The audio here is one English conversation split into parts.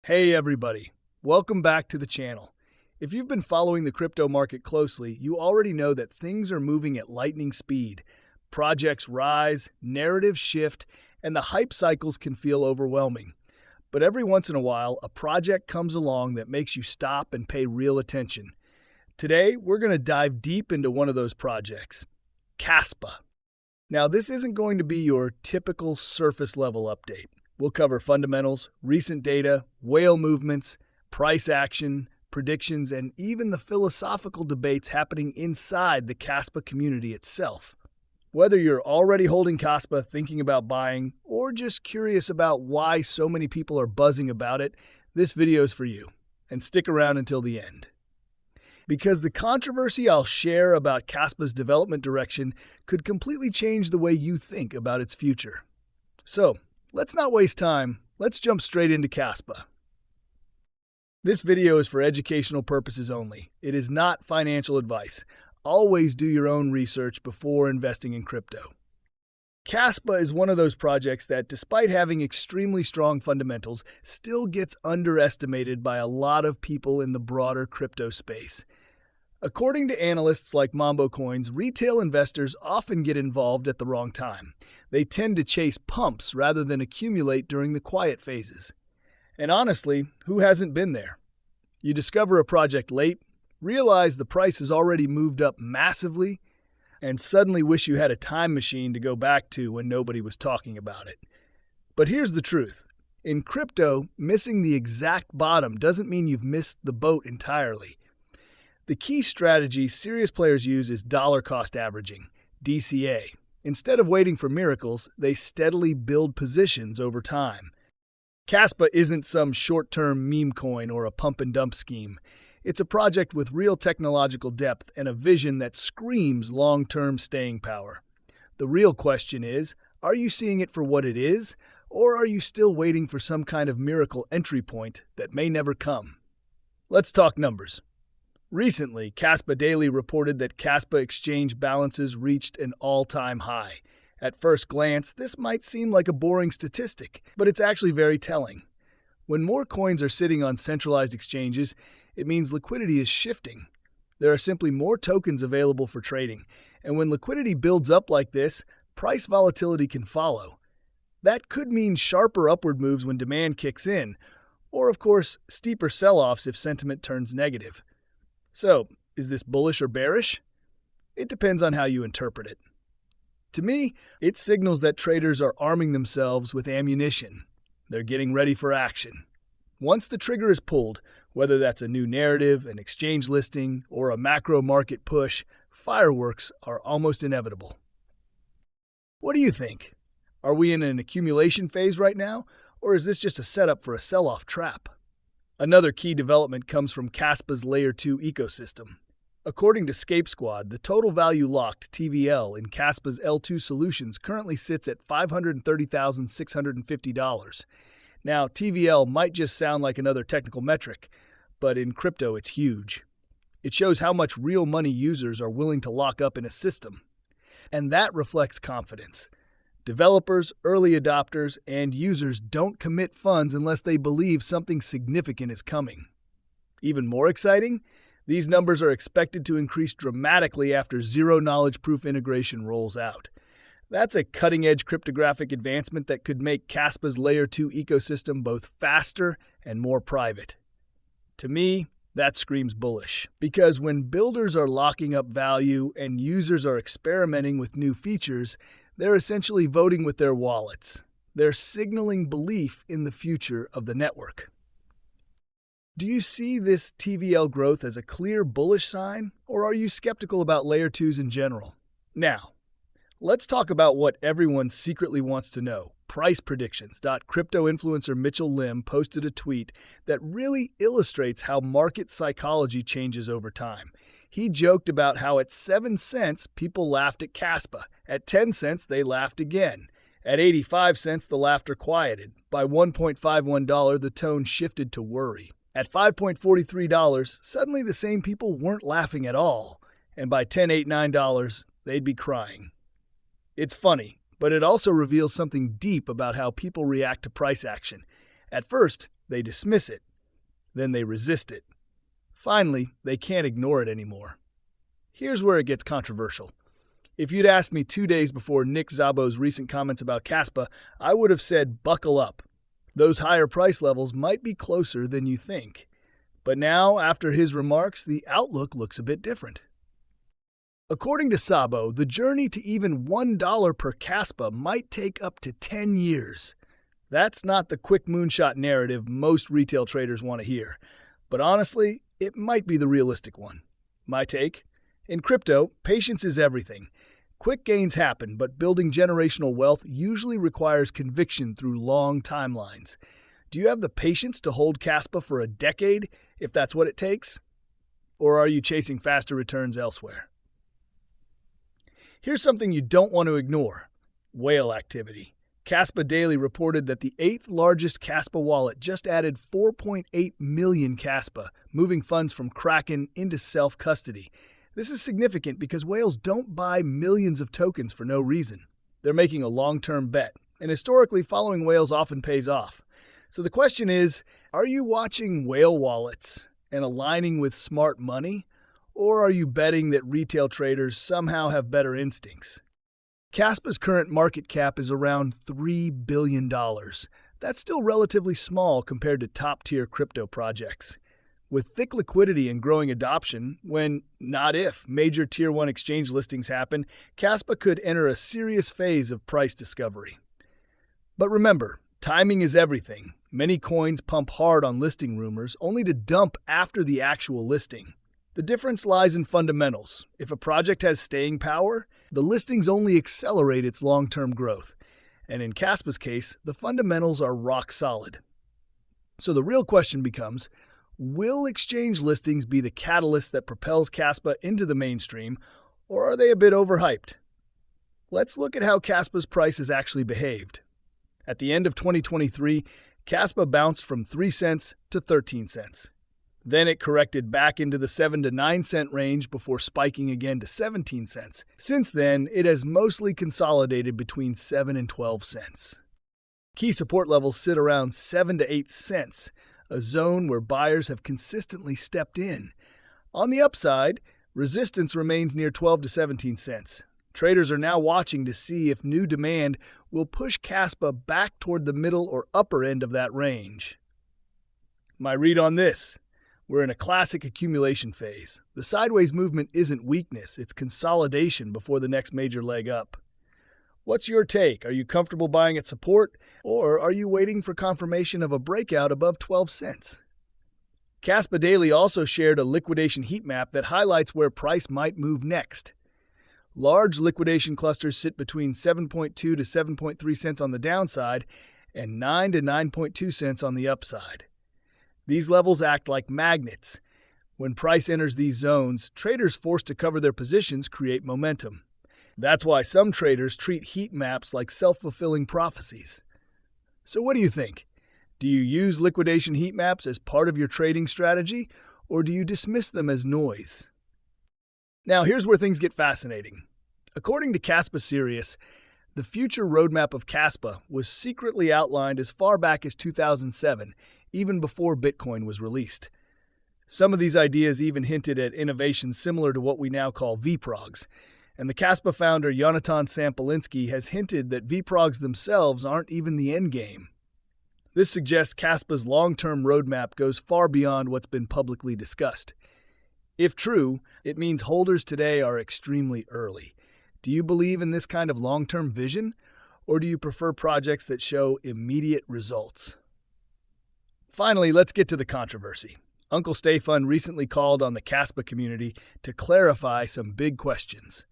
Hey everybody, welcome back to the channel. If you've been following the crypto market closely, you already know that things are moving at lightning speed. Projects rise, narratives shift, and the hype cycles can feel overwhelming. But every once in a while, a project comes along that makes you stop and pay real attention. Today, we're going to dive deep into one of those projects, Kaspa. Now, this isn't going to be your typical surface level update. We'll cover fundamentals, recent data, whale movements, price action, predictions, and even the philosophical debates happening inside the Kaspa community itself. Whether you're already holding Kaspa, thinking about buying, or just curious about why so many people are buzzing about it, this video is for you. And stick around until the end. Because the controversy I'll share about Kaspa's development direction could completely change the way you think about its future. So, let's not waste time. Let's jump straight into Kaspa. This video is for educational purposes only. It is not financial advice. Always do your own research before investing in crypto. Kaspa is one of those projects that, despite having extremely strong fundamentals, still gets underestimated by a lot of people in the broader crypto space. According to analysts like Mambo Coins, retail investors often get involved at the wrong time. They tend to chase pumps rather than accumulate during the quiet phases. And honestly, who hasn't been there? You discover a project late, realize the price has already moved up massively, and suddenly wish you had a time machine to go back to when nobody was talking about it. But here's the truth. In crypto, missing the exact bottom doesn't mean you've missed the boat entirely. The key strategy serious players use is dollar cost averaging, DCA. Instead of waiting for miracles, they steadily build positions over time. Kaspa isn't some short-term meme coin or a pump-and-dump scheme. It's a project with real technological depth and a vision that screams long-term staying power. The real question is, are you seeing it for what it is, or are you still waiting for some kind of miracle entry point that may never come? Let's talk numbers. Recently, Kaspa Daily reported that Kaspa exchange balances reached an all-time high. At first glance, this might seem like a boring statistic, but it's actually very telling. When more coins are sitting on centralized exchanges, it means liquidity is shifting. There are simply more tokens available for trading, and when liquidity builds up like this, price volatility can follow. That could mean sharper upward moves when demand kicks in, or of course, steeper sell-offs if sentiment turns negative. So, is this bullish or bearish? It depends on how you interpret it. To me, it signals that traders are arming themselves with ammunition. They're getting ready for action. Once the trigger is pulled, whether that's a new narrative, an exchange listing, or a macro market push, fireworks are almost inevitable. What do you think? Are we in an accumulation phase right now, or is this just a setup for a sell-off trap? Another key development comes from Kaspa's Layer 2 ecosystem. According to Scape Squad, the total value locked TVL in Kaspa's L2 solutions currently sits at $530,650. Now, TVL might just sound like another technical metric, but in crypto it's huge. It shows how much real money users are willing to lock up in a system. And that reflects confidence. Developers, early adopters, and users don't commit funds unless they believe something significant is coming. Even more exciting, these numbers are expected to increase dramatically after zero-knowledge proof integration rolls out. That's a cutting-edge cryptographic advancement that could make Kaspa's Layer 2 ecosystem both faster and more private. To me, that screams bullish, because when builders are locking up value and users are experimenting with new features, they're essentially voting with their wallets. They're signaling belief in the future of the network. Do you see this TVL growth as a clear bullish sign, or are you skeptical about Layer 2s in general? Now, let's talk about what everyone secretly wants to know. Price predictions. Crypto influencer Mitchell Lim posted a tweet that really illustrates how market psychology changes over time. He joked about how at 7 cents, people laughed at Kaspa. At 10 cents, they laughed again. At 85 cents, the laughter quieted. By $1.51, the tone shifted to worry. At $5.43, suddenly the same people weren't laughing at all. And by $10.89, they'd be crying. It's funny, but it also reveals something deep about how people react to price action. At first, they dismiss it, then they resist it. Finally, they can't ignore it anymore. Here's where it gets controversial. If you'd asked me 2 days before Nick Szabo's recent comments about Kaspa, I would have said buckle up. Those higher price levels might be closer than you think. But now, after his remarks, the outlook looks a bit different. According to Szabo, the journey to even $1 per Kaspa might take up to 10 years. That's not the quick moonshot narrative most retail traders want to hear. But honestly, it might be the realistic one. My take? In crypto, patience is everything. Quick gains happen, but building generational wealth usually requires conviction through long timelines. Do you have the patience to hold Kaspa for a decade, if that's what it takes? Or are you chasing faster returns elsewhere? Here's something you don't want to ignore: whale activity. Kaspa Daily reported that the 8th largest Kaspa wallet just added 4.8 million Kaspa, moving funds from Kraken into self-custody. This is significant because whales don't buy millions of tokens for no reason. They're making a long-term bet, and historically, following whales often pays off. So the question is, are you watching whale wallets and aligning with smart money, or are you betting that retail traders somehow have better instincts? Kaspa's current market cap is around $3 billion. That's still relatively small compared to top-tier crypto projects. With thick liquidity and growing adoption, when, not if, major Tier 1 exchange listings happen, Kaspa could enter a serious phase of price discovery. But remember, timing is everything. Many coins pump hard on listing rumors, only to dump after the actual listing. The difference lies in fundamentals. If a project has staying power, the listings only accelerate its long-term growth. And in Kaspa's case, the fundamentals are rock solid. So the real question becomes, will exchange listings be the catalyst that propels Kaspa into the mainstream, or are they a bit overhyped? Let's look at how Kaspa's price has actually behaved. At the end of 2023, Kaspa bounced from 3 cents to 13 cents. Then it corrected back into the 7 to 9 cent range before spiking again to 17 cents. Since then, it has mostly consolidated between 7 and 12 cents. Key support levels sit around 7 to 8 cents, a zone where buyers have consistently stepped in. On the upside, resistance remains near 12 to 17 cents. Traders are now watching to see if new demand will push Kaspa back toward the middle or upper end of that range. My read on this: we're in a classic accumulation phase. The sideways movement isn't weakness, it's consolidation before the next major leg up. What's your take? Are you comfortable buying at support, or are you waiting for confirmation of a breakout above 12 cents? Kaspa Daily also shared a liquidation heat map that highlights where price might move next. Large liquidation clusters sit between 7.2 to 7.3 cents on the downside and 9 to 9.2 cents on the upside. These levels act like magnets. When price enters these zones, traders forced to cover their positions create momentum. That's why some traders treat heat maps like self-fulfilling prophecies. So what do you think? Do you use liquidation heat maps as part of your trading strategy, or do you dismiss them as noise? Now here's where things get fascinating. According to Kaspa Sirius, the future roadmap of Kaspa was secretly outlined as far back as 2007, even before Bitcoin was released. Some of these ideas even hinted at innovations similar to what we now call VPROGs, and the Kaspa founder Yonatan Sampolinski has hinted that VPROGs themselves aren't even the endgame. This suggests Kaspa's long-term roadmap goes far beyond what's been publicly discussed. If true, it means holders today are extremely early. Do you believe in this kind of long-term vision, or do you prefer projects that show immediate results? Finally, let's get to the controversy. Uncle Stefan recently called on the Kaspa community to clarify some big questions.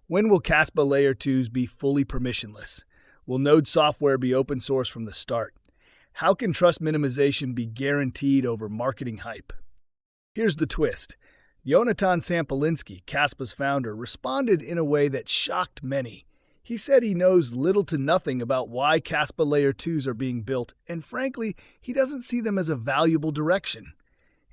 When will Kaspa Layer 2s be fully permissionless? Will Node software be open source from the start? How can trust minimization be guaranteed over marketing hype? Here's the twist. Yonatan Sampolinski, Kaspa's founder, responded in a way that shocked many. He said he knows little to nothing about why Kaspa Layer 2s are being built, and frankly, he doesn't see them as a valuable direction.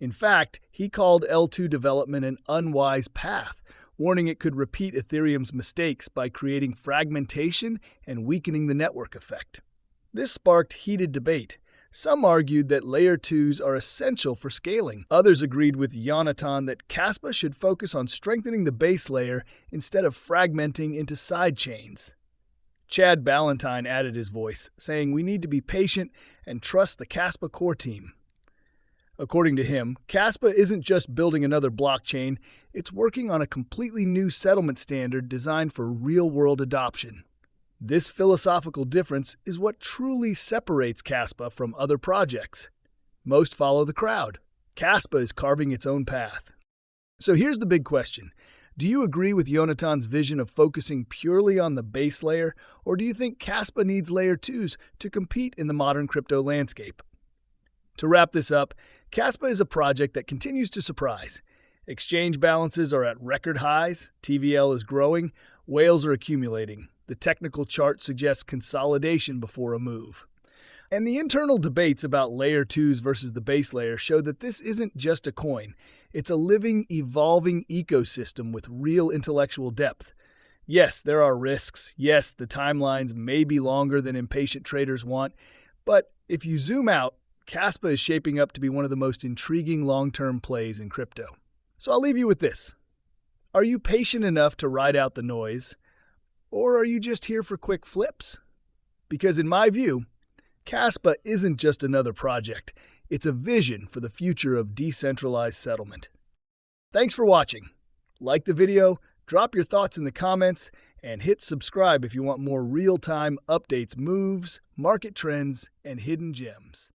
In fact, he called L2 development an unwise path, warning it could repeat Ethereum's mistakes by creating fragmentation and weakening the network effect. This sparked heated debate. Some argued that Layer 2s are essential for scaling. Others agreed with Jonathan that Kaspa should focus on strengthening the base layer instead of fragmenting into side chains. Chad Ballantyne added his voice, saying we need to be patient and trust the Kaspa core team. According to him, Kaspa isn't just building another blockchain, it's working on a completely new settlement standard designed for real-world adoption. This philosophical difference is what truly separates Kaspa from other projects. Most follow the crowd. Kaspa is carving its own path. So here's the big question. Do you agree with Jonathan's vision of focusing purely on the base layer, or do you think Kaspa needs Layer 2s to compete in the modern crypto landscape? To wrap this up, Kaspa is a project that continues to surprise. Exchange balances are at record highs, TVL is growing, whales are accumulating. The technical chart suggests consolidation before a move. And the internal debates about Layer 2s versus the base layer show that this isn't just a coin. It's a living, evolving ecosystem with real intellectual depth. Yes, there are risks. Yes, the timelines may be longer than impatient traders want. But if you zoom out, Kaspa is shaping up to be one of the most intriguing long-term plays in crypto. So I'll leave you with this. Are you patient enough to ride out the noise? Or are you just here for quick flips? Because in my view, Kaspa isn't just another project. It's a vision for the future of decentralized settlement. Thanks for watching. Like the video, drop your thoughts in the comments, and hit subscribe if you want more real-time updates, moves, market trends, and hidden gems.